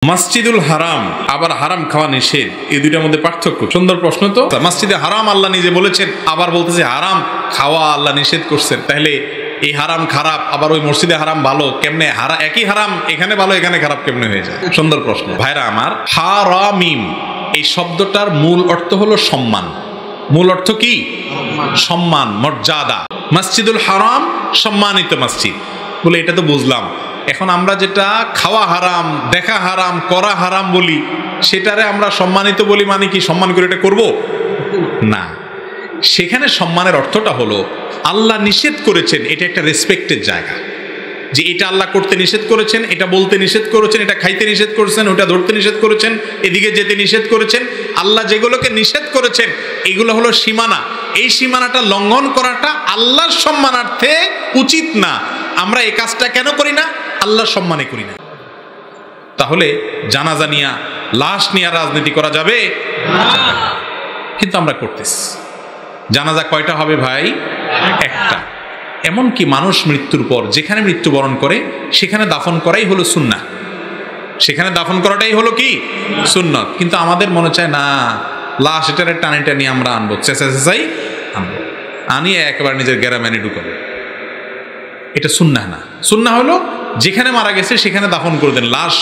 মসজিদুল হারাম আবার হারাম খাওয়া নিষেধ, এই দুইটার মধ্যে পার্থক্য। সুন্দর প্রশ্ন তো। মসজিদে হারাম আল্লাহ নিজে বলেছেন, আবার বলতেছে হারাম খাওয়া আল্লাহ নিষেধ করছেন। তাহলে এই হারাম খারাপ, আবার ওই মসজিদে হারাম ভালো কেমনে? একই হারাম এখানে ভালো এখানে খারাপ কেমনে হয়ে যায়? সুন্দর প্রশ্ন। ভাইরা আমার, হারামিম এই শব্দটার মূল অর্থ হলো সম্মান। মূল অর্থ কি? সম্মান, মর্যাদা। মসজিদুল হারাম সম্মানিত মসজিদ বলে এটা তো বুঝলাম। এখন আমরা যেটা খাওয়া হারাম, দেখা হারাম, করা হারাম বলি, সেটারে আমরা সম্মানিত বলি, মানে কি সম্মান করে এটা করব না। সেখানে সম্মানের অর্থটা হলো আল্লাহ নিষেধ করেছেন, এটা একটা রেসপেক্টের জায়গা, যে এটা আল্লাহ করতে নিষেধ করেছেন, এটা বলতে নিষেধ করেছেন, এটা খাইতে নিষেধ করেছেন, ওটা ধরতে নিষেধ করেছেন, এদিকে যেতে নিষেধ করেছেন। আল্লাহ যেগুলোকে নিষেধ করেছেন এগুলো হলো সীমানা। এই সীমানাটা লঙ্ঘন করাটা আল্লাহর সম্মানার্থে উচিত না। আমরা এই কাজটা কেন করি না? আল্লাহর সম্মানে করি না। তাহলে জানাজা নিয়া, লাশ নিয়ে রাজনীতি করা যাবে? কিন্তু আমরা করতেছি। জানাজা কয়টা হবে ভাই? একটা। এমনকি মানুষ মৃত্যুর পর যেখানে মৃত্যুবরণ করে সেখানে দাফন করাই হলো সুন্নাহ। সেখানে দাফন করাটাই হলো কি? সুন্নাত। কিন্তু আমাদের মনে চায় না, লাশ এটারে টানে টানি আমরা আনবো, চেঁচাই আনবো, আনিয়ে একেবারে নিজের গ্যারামানি ঢুকাবো। এটা সুন্নাহ না। সুন্নাহ হলো যেখানে মারা গেছে সেখানে দাফন করে দেন। লাশ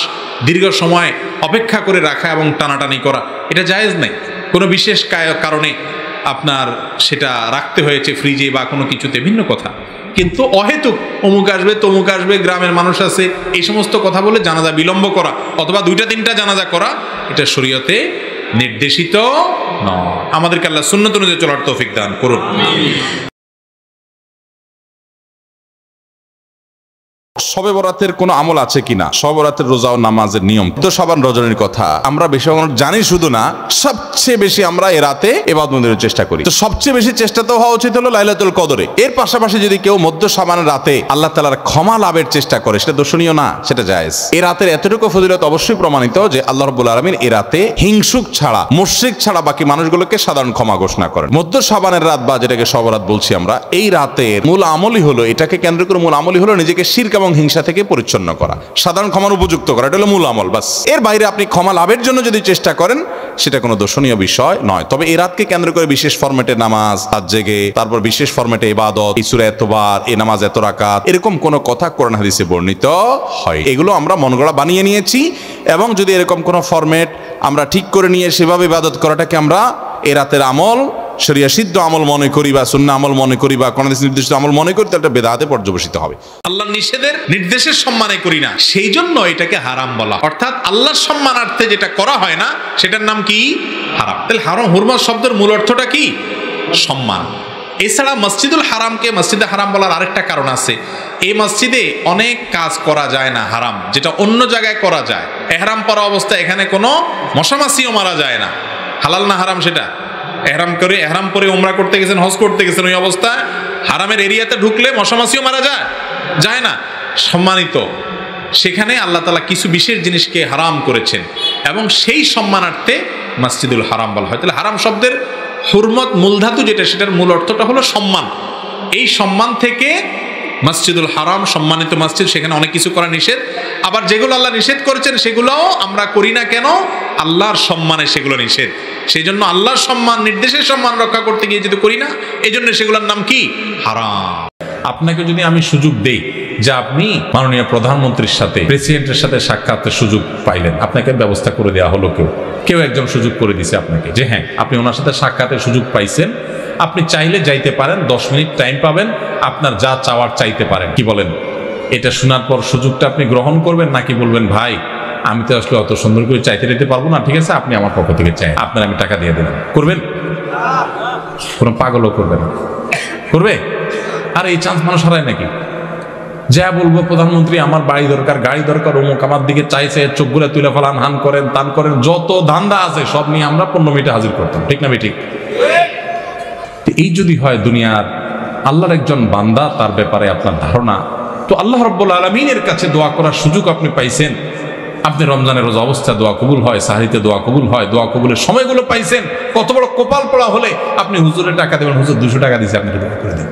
দীর্ঘ সময় অপেক্ষা করে রাখা এবং টানাটানি করা এটা জায়েজ নেই। কোনো বিশেষ কারণে আপনার সেটা রাখতে হয়েছে ফ্রিজে বা কোনো কিছুতে, ভিন্ন কথা। কিন্তু অহেতুক অমুক আসবে তমুক আসবে, গ্রামের মানুষ আছে, এই সমস্ত কথা বলে জানাজা বিলম্ব করা অথবা 2-3টা জানাজা করা, এটা শরীয়তে নির্দেশিত নয়। আমাদেরকে আল্লাহ সুন্নাত অনুযায়ী চলার তৌফিক দান করুন। শবে বরাতের কোনো আমল আছে কিনা, শবে বরাতের রোজা ও নামাজের নিয়ম, তো সাবান রজনীর কথা আমরা বেশি জানি, শুধু না সবচেয়ে বেশি আমরা এ রাতে ইবাদতের চেষ্টা করি। তো সবচেয়ে বেশি চেষ্টা তো হওয়া উচিত হলো লাইলাতুল কদরে। এর পাশাপাশি যদি কেউ মধ্য সাবানের রাতে আল্লাহ তাআলার ক্ষমা লাভের চেষ্টা করে, সেটা দর্শনীয় না, সেটা জায়েজ। এই রাতের এতটুকু ফজিলত অবশ্যই প্রমাণিত যে আল্লাহ রাব্বুল আলামিন এই রাতে হিংসুক ছাড়া, মুশরিক ছাড়া বাকি মানুষগুলোকে সাধারণ ক্ষমা ঘোষণা করেন। মধ্য সাবানের রাত বা যেটাকে শবে বরাত বলছি আমরা, এই রাতের মূল আমলই হলো, এটাকে কেন্দ্র করে মূল আমলই হলো নিজেকে শিরক এবং হিংসা থেকে পরিচ্ছন্ন করা, সাধারণ ক্ষমার উপযুক্ত করা। এটা হলো মূল আমল, বাস। এর বাইরে আপনি ক্ষমা লাভের জন্য যদি চেষ্টা করেন সেটা কোনো দর্শনীয় বিষয় নয়। তবে এই রাতকে কেন্দ্র করে বিশেষ ফরম্যাটে নামাজ, রাত জেগে, তারপর বিশেষ ফরম্যাটে ইবাদত, এই সূরা এতবার, এই নামাজ এত রাকাত, এরকম কোনো কথা কোরআন হাদিসে বর্ণিত হয়। এগুলো আমরা মনগড়া বানিয়ে নিয়েছি, এবং যদি এরকম কোনো ফরম্যাট আমরা ঠিক করে নিয়ে সেভাবে ইবাদত করাটাকে আমরা এই রাতের আমল, শরিয়া সিদ্ধ আমল মনে করি বা সুন্নাহ আমল মনে করি বা কোন নির্দিষ্ট আমল মনে করি, তাহলে বেদাতে পর্যবসিত হবে। আল্লাহর নিষেধের নির্দেশের সম্মানে করি না, সেই জন্য এটাকে হারাম বলা। অর্থাৎ আল্লাহর সম্মানার্থে যেটা করা হয় না সেটার নাম কি? হারাম। তাহলে হারাম, হুরমত শব্দের মূল অর্থটা কি? সম্মান। এছাড়া মসজিদুল হারামকে মসজিদে হারাম বলার আরেকটা কারণ আছে। এই মসজিদে অনেক কাজ করা যায় না হারাম, যেটা অন্য জায়গায় করা যায়। এহরাম পরা অবস্থায় এখানে কোনো মশামাছিও মারা যায় না। হালাল না হারাম সেটা? এহরাম পরে উমরা করতে গেছেন, হজ করতে গেছেন, ওই অবস্থায় হারামের এরিয়াতে ঢুকলে মশামাছিও মারা যায় না। সম্মানিত সেখানে আল্লাহ তাআলা কিছু বিশেষ জিনিসকে হারাম করেছেন, এবং সেই সম্মানার্থে মসজিদুল হারাম বলা হয়। তাহলে হারাম শব্দের হুরমত মূলধাতু যেটা, সেটার মূল অর্থটা হলো সম্মান। এই সম্মান থেকে মসজিদুল হারাম সম্মানিত মসজিদ, সেখানে অনেক কিছু করা নিষেধ। আবার যেগুলো আল্লাহ নিষেধ করেছেন সেগুলোও আমরা করি না কেন? আল্লাহর সম্মানে সেগুলো নিষেধ। সেই জন্য আল্লাহর সম্মান, নির্দেশের সম্মান রক্ষা করতে গিয়ে যদি করি না, এই জন্য সেগুলোর নাম কি? হারাম। আপনাকে যদি আমি সুযোগ দেই যে আপনি মাননীয় প্রধানমন্ত্রীর সাথে, প্রেসিডেন্টের সাথে সাক্ষাতের সুযোগ পাইলেন, আপনাকে ব্যবস্থা করে দেওয়া হলো, কেউ একজন সুযোগ করে দিছে আপনাকে, যে হ্যাঁ আপনি ওনার সাথে সাক্ষাতের সুযোগ পাইছেন, আপনি চাইলে যাইতে পারেন, 10 মিনিট টাইম পাবেন, আপনার যা চাওয়ার চাইতে পারেন। কি বলেন? এটা শোনার পর সুযোগটা আপনি গ্রহণ করবেন, নাকি বলবেন ভাই আমি তো আসলে অত সুন্দর করে চাইতে দিতে পারবো না, ঠিক আছে আপনি আমার পক্ষ থেকে চাই, আপনার আমি টাকা দিয়ে দিলাম? করবেন? কোনো পাগলও করবে না। করবে? আর এই চান্স মানুষ হারায় নাকি? যা বলবো প্রধানমন্ত্রী আমার বাড়ি দরকার, গাড়ি দরকার, অমুক আমার দিকে চাইছে, চোখগুলো তুলে ফেলান, হান করেন, তান করেন, যত ধান্দা আছে সব নিয়ে আমরা 15 মিনিটে হাজির করতাম, ঠিক না? ঠিক। এই যদি হয় দুনিয়ার আল্লাহর একজন বান্দা, তার ব্যাপারে আপনার ধারণা, তো আল্লাহ রাব্বুল আলামিনের কাছে দোয়া করার সুযোগ আপনি পাইছেন। আপনি রমজানের রোজা অবস্থা দোয়া কবুল হয়, সাহরিতে দোয়া কবুল হয়, দোয়া কবুলের সময়গুলো পাইছেন। কত বড় কপাল পড়া হলে আপনি হুজুরের টাকা দেবেন, হুজুর 200 টাকা দিয়েছে, আপনি দোয়া করে দেন।